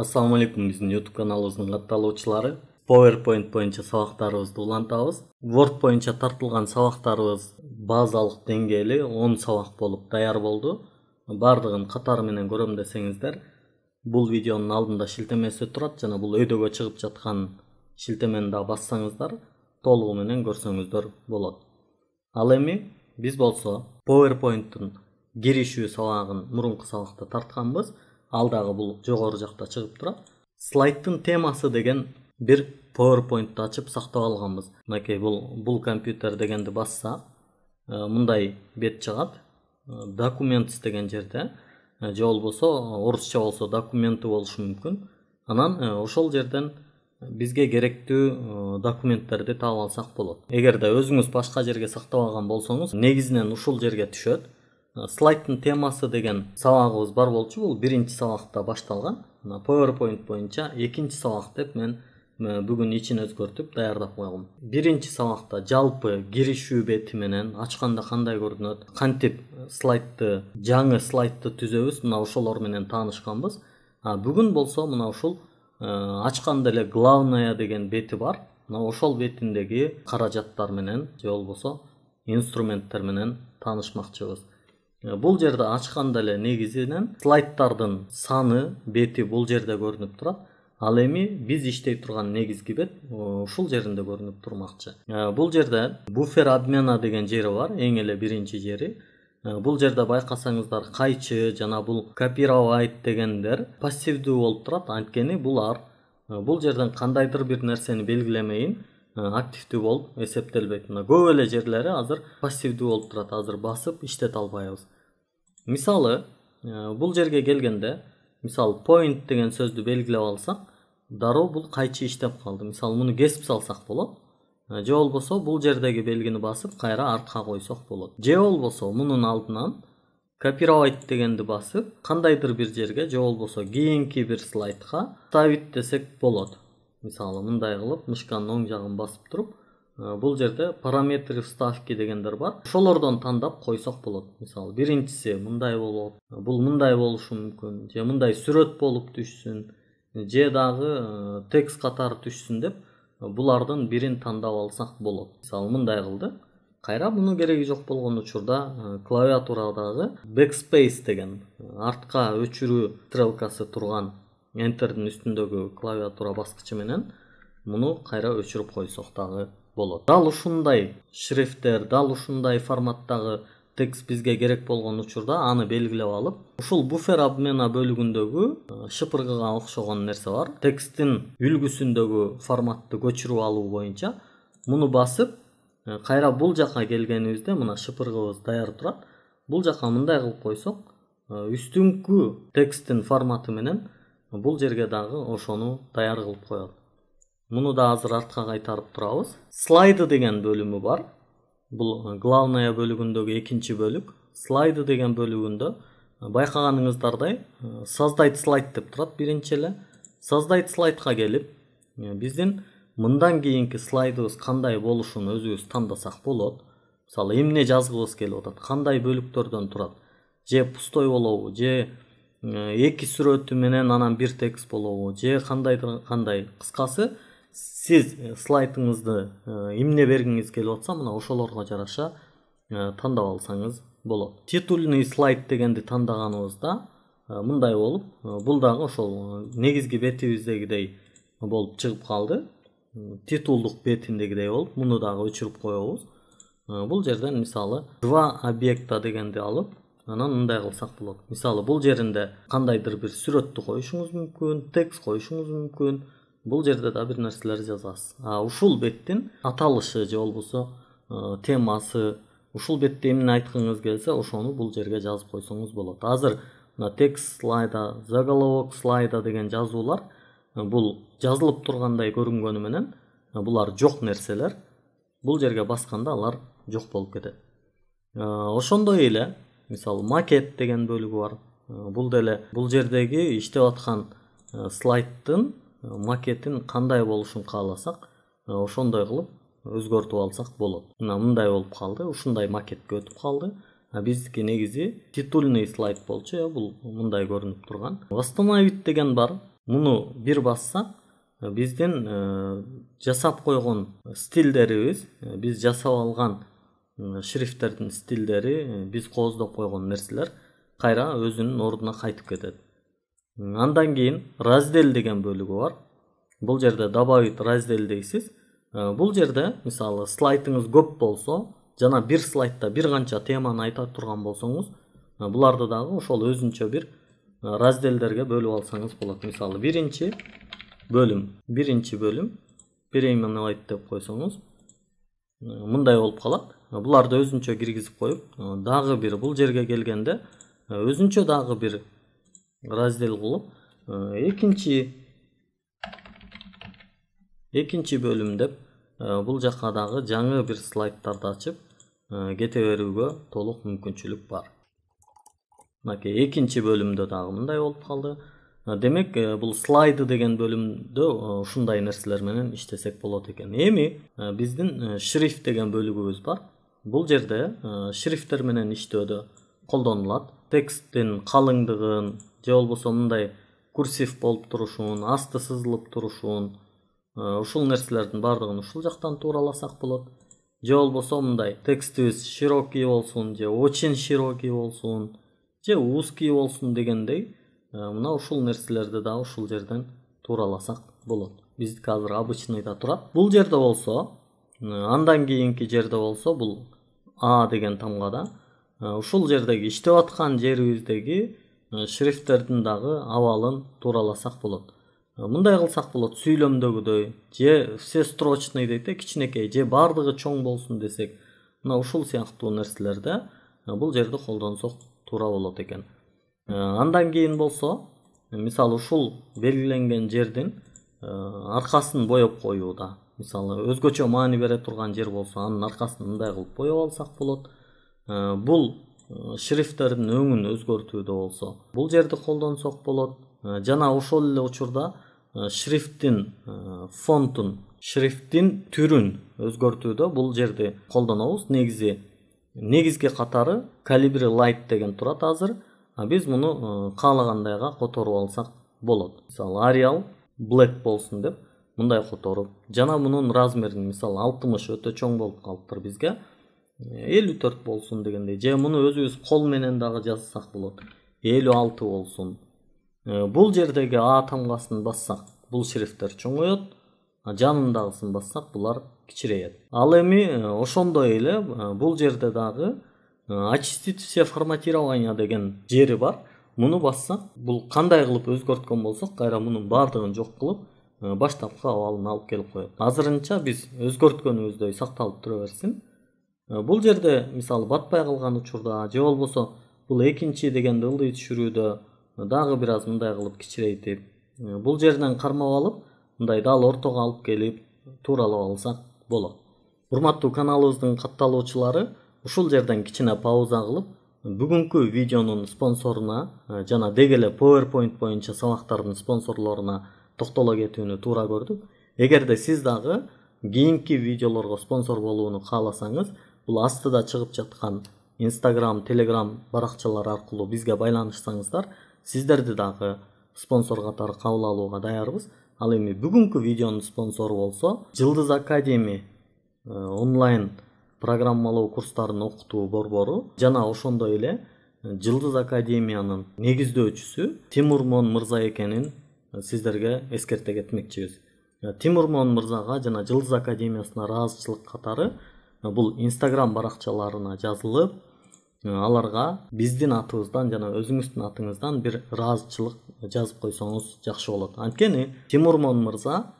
Assalamu alaikum, биздин YouTube каналыбыздын катталуучулары. PowerPoint боюнча сабактарыбызды улантабыз. Word боюнча тартылган сабактарыбыз базалык деңгээли 10 сабак болуп даяр болду. Бардыгын катары менен көрөм десеңиздер, бул видеонун алдында шилтемеси турат жана бул өйдөгө чыгып жаткан шилтемени да бассаңыздар толугу менен көрсөңүздөр болот. Ал эми биз болсо PowerPoint'тун киришүү сабагын мурунку сабакта тартканбыз. Алдагы бул жогору жакта чыгып турат. Слайдтын темасы деген бир PowerPoint'ты ачып сактап алганбыз. Мынакей бул компьютер дегенди басса, мындай бет чыгат. Documents деген жерде, же болбосо орусча болсо документи болушу мүмкүн. Анан ошол жерден бизге керектүү документтерди таап алсак болот. Эгерде өзүңүз башка жерге сактабаган болсоңуз, негизинен ушул жерге түшөт. Слайдтын темасы деген сабагыбыз бар болчу, бул биринчи сабакта башталган. PowerPoint боюнча экинчи сабак деп мен бүгүн ичин өзгөртүп даярдап койгом. Биринчи сабакта жалпы киришүү бети менен ачканда кандай көрүнөт, кантип слайдты, жаңы слайдты түзөбүз, мына ошолор менен таанышканбыз. Бүгүн болсо мына ушул ачканда эле главная деген бети бар. Мына ошол бетиндеги каражаттар менен же болбосо инструменттер менен таанышмакчыбыз. Бул жерде ачканда эле негизинен слайдтардын саны, бети бул жерде көрүнүп турат. Ал эми биз иштей турган негизги бет ушул жеринде көрүнүп турмакчы. Бул жерде буфер обмена деген жери бар, эң эле биринчи жери. Бул жерде байкасаңыздар кайчы жана бул copyright дегендер пассивдүү болуп турат, анткени булар бул жерден кандайдыр бир нерсени белгилемейин активдүү болуп эсептелбейт. Көп эле жерлери азыр пассивдүү болуп турат, азыр басып иштете албайбыз. Мисалы, бул жерге келгенде, мисалы point деген сөздү белгилеп алсак, дароо бул кайчы иштеп калды. Мисалы муну кесип салсак болот. Же болбосо бул жердеги белгини басып кайра артка койсок болот. Же болбосо мунун алдынан copyright дегенди басып кандайдыр бир жерге же болбосо кийинки бир слайдка ставить десек болот. Мисалы мындай кылып мышканын оң жагын басып туруп, бул жерде параметры вставки дегендер бар. Ошолордон тандап койсок болот. Мисалы биринчиси мындай болот, бул мындай болушу мүмкүн, же мындай сүрөт болуп түшсүн, же дагы текст катары түшсүн деп булардын бирин тандап алсак болот. Мисалы мындай кылдык. Кайра муну кереги жок болгон учурда клавиатурадагы backspace деген артка өчүрүү стрелкасы турган Enter'дин үстүндөгү клавиатура баскычы менен муну кайра өчүрүп койсок дагы болот. Дал ушундай шрифттер, дал ушундай форматтагы текст бизге керек болгон учурда аны белгилеп алып, ушул буфер обмена бөлүгүндөгү шыпыргыга окшогон нерсе бар. Тексттин үлгүсүндөгү форматты көчүрүп алуу боюнча муну басып, кайра бул жака келгенибизде мына шыпыргыбыз даяр турат. Бул жака мындай кылып койсок, үстүңкү тексттин форматы менен бул жерге дагы ошону даяр кылып коет. Муну да азыр артка кайтарып турабыз. Слайды деген бөлүмү бар. Бул главная бөлүгүндөгү экинчи бөлүк. Слайды деген бөлүгүндө байкаганыңыздардай создать слайд деп турат биринчи эле. Создать слайдка келип, биздин мындан кийинки слайдыбыз кандай болушун өзүбүз тандасак болот. Мисалы эмне жазгыбыз келип атат, кандай бөлүктөрдөн турат. Же пустой болобу, же эки сүрөтү менен анан бир текст болобу, же кандай. Кыскасы, сиз слайдыңызды эмне бергиңиз келип атса, мына ошолорго жараша тандап алсаңыз болот. Титульный слайд дегенди тандаганыбызда мындай болуп, бул дагы ошол негизги бетибиздегидей болуп чыгып калды. Титулдук бетиндегидей болуп, муну дагы өчүрүп коебуз. Бул жерден мисалы 2 объекта дегенди алып, анан мындай кылсак болот. Мисалы бул жеринде кандайдыр бир сүрөттү коюшуңуз мүмкүн, текст коюшуңуз мүмкүн. Бул жерде да бир нерселер жазасыз. Ушул беттин аталышы же болбосо темасы, ушул бетте эмне айткыңыз келсе, ошону бул жерге жазып койсоңуз болот. Азыр мына текст слайда, заголовок слайда деген жазуулар бул жазылып тургандай көрүнгөнү менен булар жок нерселер. Бул жерге басканда алар жок болуп кетет. Ошондой эле мисалы макет деген бөлүгү бар. Бул деле бул жердеги иштеп аткан слайдтын макетин кандай болушун кааласак, ошондой кылып өзгөртүп алсак болот. Мына мындай болуп калды, ушундай макетке өтүп калды. Биздики негизи титульный слайд болчу, бул мындай көрүнүп турган. Восстановить деген бар. Муну бир бассак биздин жасап койгон стилдерибиз, биз жасап алган шрифттердин стилдери, биз кооздоп койгон нерселер кайра өзүнүн ордуна кайтып кетет. Андан кийин раздел деген бөлүгү бар. Бул жерде добавить раздел дейсиз. Бул жерде мисалы слайдыңыз көп болсо, жана бир слайдда бир канча теманы айта турган болсоңуз, буларды дагы ошол өзүнчө бир разделдерге бөлүп алсаңыз болот. Мисалы биринчи бөлүм переименовать деп койсоңуз мындай болуп калат. Буларды өзүнчө киргизип коюп, дагы бир бул жерге келгенде өзүнчө дагы бир раздел кылып, экинчи бөлүм деп бул жакка дагы жаңы бир слайдтарды ачып кете берүүгө толук мүмкүнчүлүк бар. Мынакей экинчи бөлүмдө дагы мындай болуп калды. Демек, бул слайды деген бөлүмдө ушундай нерселер менен иштесек болот экен. Эми биздин шрифт деген бөлүгүбүз бар. Бул жерде шрифттер менен иштөөдө колдонулат. Тексттин калыңдыгын же болбосо мындай курсив болуп турушун, асты сызылып турушун, ушул нерселердин баардыгын ушул жактан туураласак болот. Же болбосо мындай текстибиз широкий болсун, же очень широкий болсун, же узкий болсун дегендей, мына ушул нерселерди да ушул жерден туураласак болот. Биздики азыр обычныйда турат. Бул жерде болсо, андан кийинки жерде болсо, бул А деген тамгада ушул жердеги иштеп аткан жерибиздеги шрифттердин дагы абалын туураласак болот. Мындай кылсак болот, сүйлөмдөгүдөй, же все строчный дейт, кичинекей, же баардыгы чоң болсун десек, мына ушул сыяктуу нерселерде бул жерди колдонсок туура болот экен. Андан кийин болсо, мисалы ушул белгиленген жердин аркасын боеп коюуда, мисалы өзгөчө маани бере турган жер болсо, анын аркасын мындай кылып боеп алсак болот. Бул шрифттердин өңүн өзгөртүүдө болсо, бул жерди колдонсок болот. Жана ошол эле учурда шрифттин фонтун, шрифттин түрүн өзгөртүүдө бул жерди колдонобуз. Негизги катары калибри light деген турат азыр. Биз муну каалагандайга которуп алсак болот. Мисалы Arial Black болсун деп мындай которуп, жана мунун размерин мисалы 60 өтө чоң болуп калыптыр бизге. 54 болсун дегендей. Же муну өзүбүз кол менен дагы жазсак болот. 56 болсун. Бул жердеги А тамгасын бассак, бул шрифттер чоңоет, жанындагысын бассак, булар кичирейет. Ал эми ошондой эле бул жерде дагы очистить все форматирования деген жери бар. Муну бассак, бул кандай кылып өзгөрткөн болсок, кайра мунун баардыгын жок кылып, баштапкы абалын алып келип коет. Азырынча биз өзгөрткөнүбүздөй сакталып тура берсин. Бул жерде мисалы батпай калган учурда, же болбосо бул экинчи дегенди ылдый түшүрүүдө дагы бир аз мындай кылып кичирейтип, бул жерден кармап алып, мындай дал ортого алып келип тууралап алсак болот. Урматтуу каналыбыздын катталуучулары, ушул жерден кичине пауза кылып, бүгүнкү видеонун спонсоруна жана деги эле PowerPoint боюнча сабактардын спонсорлоруна токтоло кетүүнү туура көрдүк. Эгерде сиз дагы кийинки видеолорго спонсор болууну кааласаңыз, бул астыда чыгып жаткан Instagram, Telegram баракчалары аркылуу бизге байланышсаңыздар, сиздерди дагы спонсор катары кабыл алууга даярбыз. Ал эми бүгүнкү видеонун спонсору болсо, Жылдыз Академи онлайн программалоо курстарын окутуу борбору жана ошондой эле Жылдыз Академиянын негиздөөчүсү Тимур Мон мырза экенин сиздерге эскерте кетмекчибиз. Тимур Мон мырзага жана Жылдыз Академиясына ыраазычылык катары бул Instagram баракчаларына жазылып, аларга биздин атыбыздан жана өзүңүздүн атыңыздан бир ыраазычылык жазып койсоңуз жакшы болот. Анткени Тимур Мон мырза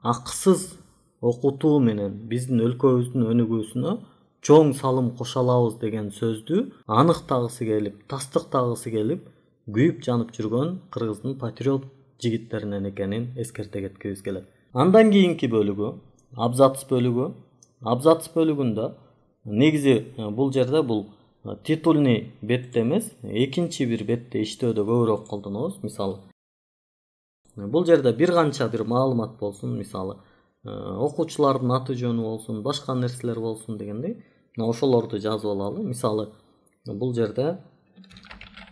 акысыз окутуу менен биздин өлкөбүздүн өнүгүүсүнө чоң салым кошо алабыз деген сөздү аныктагысы келип, тастыктагысы келип, күйүп жанып жүргөн кыргыздын патриот жигиттеринен экенин эскерте кеткибиз келет. Андан кийинки бөлүгү, абзац бөлүгү. Абзац бөлүгүндө негизи бул жерде бул титульный бетте эмес, экинчи бир бетте иштөөдө көбүрөөк колдонобуз. Мисалы, бул жерде бир канча бир маалымат болсун, мисалы, окуучулардын аты жөнү болсун, башка нерселер болсун дегендей, мына ошолорду жазып алалы. Мисалы, бул жерде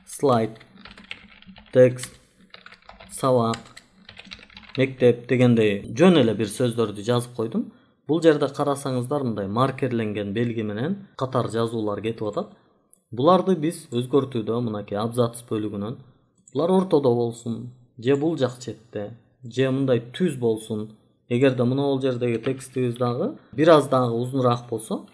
слайд, текст, сабак, мектеп дегендей жөн эле бир сөздөрдү жазып койдум. Бул жерде карасаңыздар мындай маркерленген белги менен катар жазуулар кетип атат. Буларды биз өзгөртүүдө мынакей абзац бөлүгүнөн булар ортодо болсун, же бул жак четте, же мындай түз болсун. Эгерде мына жердеги текстибиз дагы бир аз дагы узунураак болсо,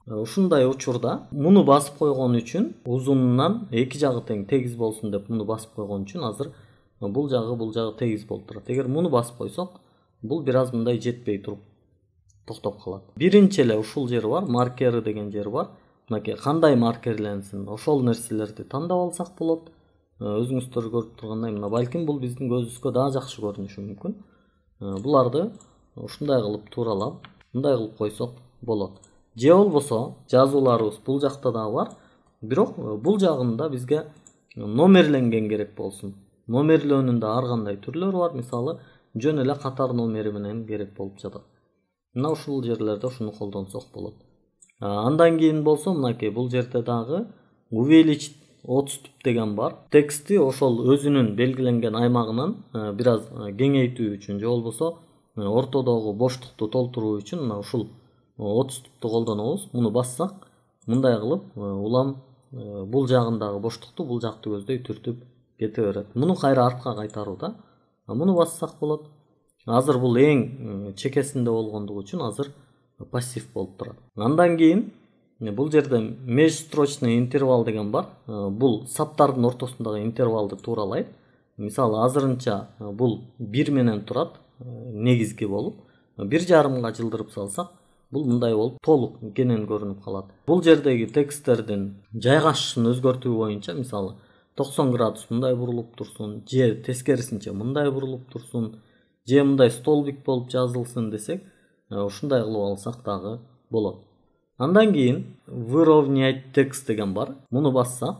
ушундай учурда муну басып койгон үчүн узунунан эки жагы тең тегиз болсун деп муну басып койгон үчүн азыр бул жагы тегиз болуп турат. Эгер муну басып койсок, бул бир аз мындай жетпей туруп токтоп калат. Биринчи эле ушул жери бар, маркери деген жери бар. Мынакей кандай маркерленсин, ошол нерселерди тандап алсак болот. Өзүңүздөр көрүп тургандай, мына балким бул биздин көзүбүзгө дагы жакшы көрүнүшү мүмкүн. Буларды ушундай кылып тууралап, мындай кылып койсок болот. Же болбосо жазууларыбыз бул жакта дагы бар, бирок бул жагында бизге номерленген керек болсун. Номерлөөнүн да ар кандай түрлөрү бар. Мисалы, жөн эле катар номери менен керек болуп жатат. Мына ушул жерлерде ушуну колдонсок болот. Андан кийин болсо, мынакей бул жерде дагы увеличить отступ деген бар. Тексти ошол өзүнүн белгиленген аймагынан бир аз кеңейтүү үчүн, же болбосо ортодогу боштукту толтуруу үчүн мына ушул отступту колдонобуз. Муну бассак, мындай кылып улам бул жагындагы боштукту бул жакты көздөй түртүп кете берет. Муну кайра артка кайтаруу да. Муну бассак болот. Азыр бул эң чекесинде болгондугу үчүн азыр пассив болуп турат. Андан кийин бул жерде межстрочный интервал деген бар. Бул саптардын ортосундагы интервалды тууралайт. Мисалы, азырынча бул 1 менен турат, негизги болуп. 1,5га жылдырып салсак, бул мындай болуп толук кенен көрүнүп калат. Бул жердеги тексттердин жайгашышын өзгөртүү боюнча, мисалы 90 градус мындай бурулуп турсун, же тескерисинче мындай бурулуп турсун, же мындай столбик болуп жазылсын десек, ушундай кылып алсак дагы болот. Андан кийин выровнять текст деген бар. Муну бассак,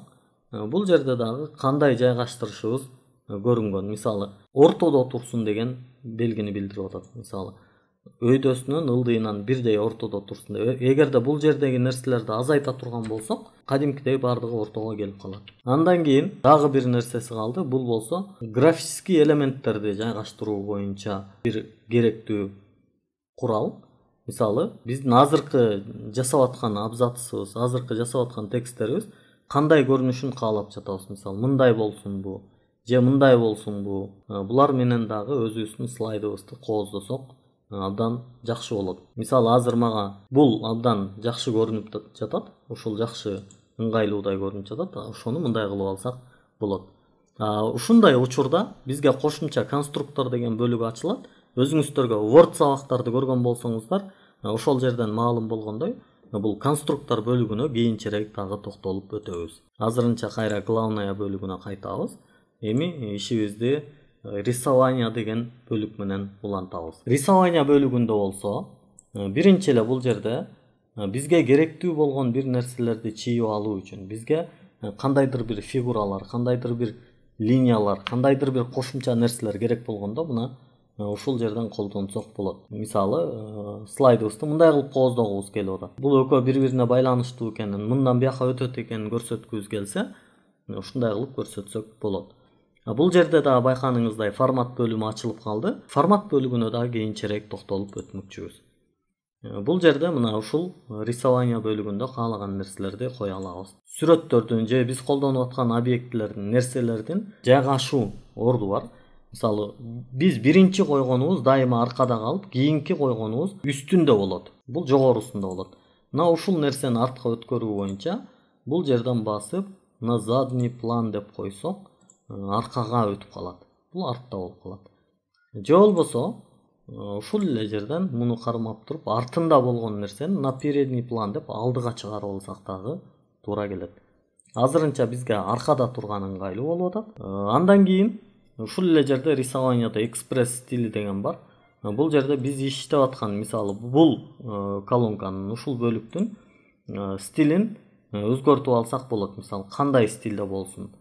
бул жерде дагы кандай жайгаштырышыбыз көрүнгөн. Мисалы, ортодо турсун деген белгини билдирип атат. Мисалы, өйдөсүнөн ылдыйынан бирдей ортодо турсун деп. Эгерде бул жердеги нерселерди азайта турган болсок, кадимкидей бардыгы ортого келип калат. Андан кийин дагы бир нерсеси калды. Бул болсо графический элементтерди жайгаштыруу боюнча бир керектүү курал. Мисалы, биздин азыркы жасап аткан абзацыбыз, азыркы жасап аткан тексттерибиз кандай көрүнүшүн каалап жатабыз. Мисалы, мындай болсунбу, же мындай болсунбу. Булар менен дагы өзүбүздүн слайдыбызды кооздосок абдан жакшы болот. Мисалы, азыр мага бул абдан жакшы көрүнүп жатат. Ушул жакшы ыңгайлуудай көрүнүп жатат. Ошону мындай кылып алсак болот. Ушундай учурда бизге кошумча конструктор деген бөлүк ачылат. Өзүңүздөргө Word сабактарды көргөн болсоңуздар, ошол жерден маалым болгондой, бул конструктор бөлүгүнө кийинчерээк дагы токтолуп өтөбүз. Азырынча кайра главная бөлүгүнө кайтабыз. Эми ишибизди рисование деген бөлүк менен улантабыз. Рисование бөлүгүндө болсо, биринчи эле бул жерде бизге керектүү болгон бир нерселерди чийип алуу үчүн бизге кандайдыр бир фигуралар, кандайдыр бир линиялар, кандайдыр бир кошумча нерселер керек болгондо мына ушул жерден колдонсок болот. Мисалы, слайдыбызды мындай кылып кооздогубуз келип атат. Бул экөө бири-бирине байланыштуу экенин, мындан бияка өтөт экенин көрсөткүбүз келсе, ушундай кылып көрсөтсөк болот. Бул жерде дагы байканыңыздай формат бөлүмү ачылып калды. Формат бөлүгүнө дагы кийинчерээк токтолуп өтмөкчүбүз. Бул жерде мына ушул рисование бөлүгүндө каалаган нерселерди кое алабыз. Сүрөттөрдүн же биз колдонуп аткан объектилердин, нерселердин жайгашуу орду бар. Мисалы, биз биринчи койгонубуз дайыма аркада калып, кийинки койгонубуз үстүндө болот. Бул жогорусунда болот. Мына ушул нерсени артка өткөрүү боюнча бул жерден басып, мына задний план деп койсок, аркага өтүп калат. Бул артта болуп калат. Же болбосо, ушул эле жерден муну кармап туруп, артында болгон нерсени на передний план деп алдыга чыгарып алсак дагы туура келет. Азырынча бизге аркада турган ыңгайлуу болуп атат. Андан кийин ушул эле жерде рисованияда экспресс стили деген бар. Бул жерде биз иштеп аткан, мисалы, бул колонканын, ушул бөлүктүн стилин өзгөртүп алсак болот. Мисалы, кандай стилде болсун.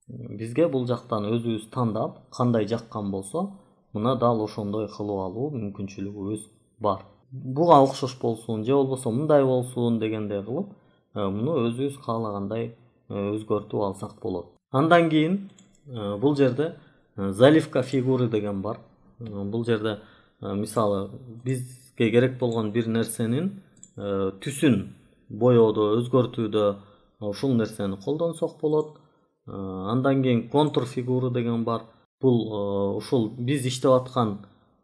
Бизге бул жактан өзүбүз тандап, кандай жаккан болсо, мына дал ошондой кылып алуу мүмкүнчүлүгүбүз бар. Буга окшош болсун, же болбосо мындай болсун дегендей кылып, муну өзүбүз каалагандай өзгөртүп алсак болот. Андан кийин бул жерде заливка фигуры деген бар. Бул жерде мисалы бизге керек болгон бир нерсенин түсүн боёодо, өзгөртүүдө ушул нерсени колдонсок болот. Андан кийин контур фигуры деген бар. Бул ушул биз иштеп аткан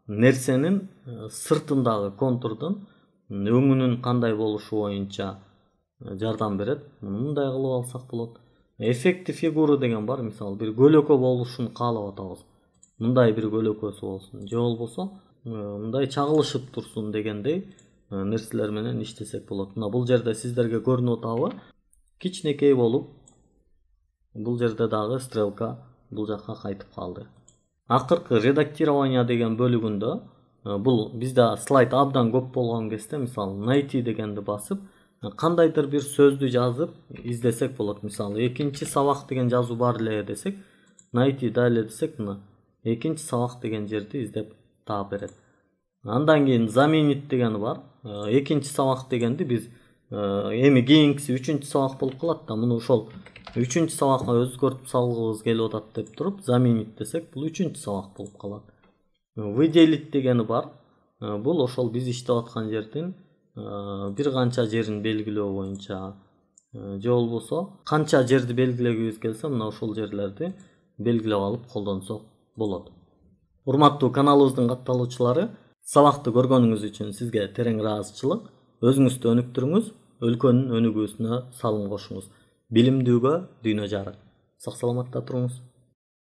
нерсенин сыртындагы контурдун өңүнүн кандай болушу боюнча жардам берет. Мындай кылып алсак болот. Эффекти фигуры деген бар. Мисалы бир көлөкө болушун каалап атабыз. Мындай бир көлөкөсү болсун, же болбосо мындай чагылышып турсун дегендей нерселер менен иштесек болот. Мына бул жерде сиздерге көрүнүп атабы? Кичинекей болуп, бул жерде дагы стрелка бул жакка кайтып калды. Акыркы редактирование деген бөлүгүндө бул бизде слайд абдан көп болгон кезде, мисалы найти дегенди басып, кандайдыр бир сөздү жазып издесек болот. Мисалы экинчи сабак деген жазуу бар эле десек, найти дале десек, мына экинчи сабак деген жерди издеп таап берет. Андан кийин заменить дегени бар. Экинчи сабак дегенди биз эми кийинкиси үчүнчү сабак болуп калат да, муну ошол үчүнчү сабакка өзгөртүп салгыбыз келип атат деп туруп, заменить десек, бул үчүнчү сабак болуп калат. Выделить дегени бар. Бул ошол биз иштеп аткан жердин бир канча жерин белгилөө боюнча, же болбосо канча жерди белгилегибиз келсе, мына ошол жерлерди белгилеп алып колдонсок болот. Урматтуу каналыбыздын катталуучулары, сабакты көргөнүңүз үчүн сизге терең ыраазычылык. Өзүңүздү өнүктүрүңүз, өлкөнүн өнүгүүсүнө салым кошуңуз. Билимдүүгө дүйнө жарык. Сак саламатта туруңуз.